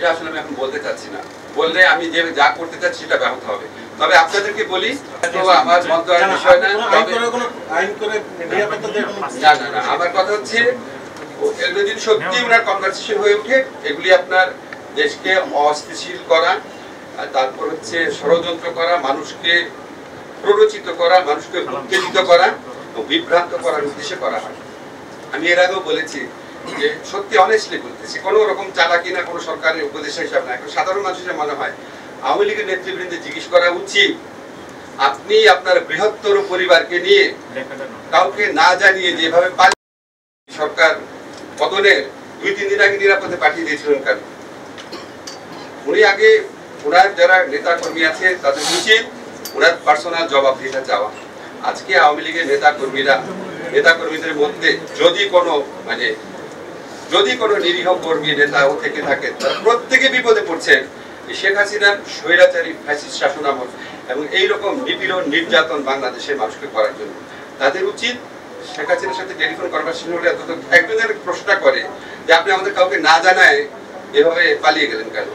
এটা আসলে আমি এখন বলতে চাচ্ছি না, বললে আমি যে যা করতে চাচ্ছি সেটা ব্যাহত হবে। তবে আপনাদেরকে বলি, আমার মন্তব্যের বিষয় না, না আমার কথা হচ্ছে যদি সত্যি ওনার কনভারসেশন হয়ে ওঠে, এগুলি আপনার দেশকে অস্থিতিশীল করা, তারপর হচ্ছে ষড়যন্ত্র করা, মানুষকে প্ররোচিত করা, মানুষকে উত্তেজিত করা, বিভ্রান্ত করার উদ্দেশ্যে করা হয়। আমি এর আগেও বলেছি যে সত্যি অনেস্টলি বলতেছি, কোনো রকম চালাকি না, কোনো সরকারের উপদেশ হিসাব না। এখন সাধারণ মানুষের মনে হয় আওয়ামী লীগের নেতৃবৃন্দে জিজ্ঞেস করা উচিত, আপনি আপনার বৃহত্তর পরিবারকে নিয়ে কাউকে না জানিয়ে যেভাবে সরকার পতনের 2-3 দিন আগে নিরাপদে পাঠিয়ে দিয়েছিলেন কেন? উনি আগে ওনার যারা নেতা কর্মী আছে তাদের উচিত ওনার পার্সোনাল জবাবদিহিতা চাওয়া। আজকে আওয়ামী লীগের নেতা কর্মীদের মধ্যে যদি কোনো নিরীহ কর্মী নেতা থেকে থাকে, তারা প্রত্যেকে বিপদে পড়ছেন শেখ হাসিনার স্বৈরাচারী ফ্যাসিস্ট শাসন আমল এবং এইরকম নিপীড়ন নির্যাতন বাংলাদেশের মানুষকে করার জন্য। তাদের উচিত শেখ হাসিনার সাথে টেলিফোন কনভারসেশন হলে একজনের প্রশ্ন করে যে আপনি আমাদের কাউকে না জানায় এভাবে পালিয়ে গেলেন কেন?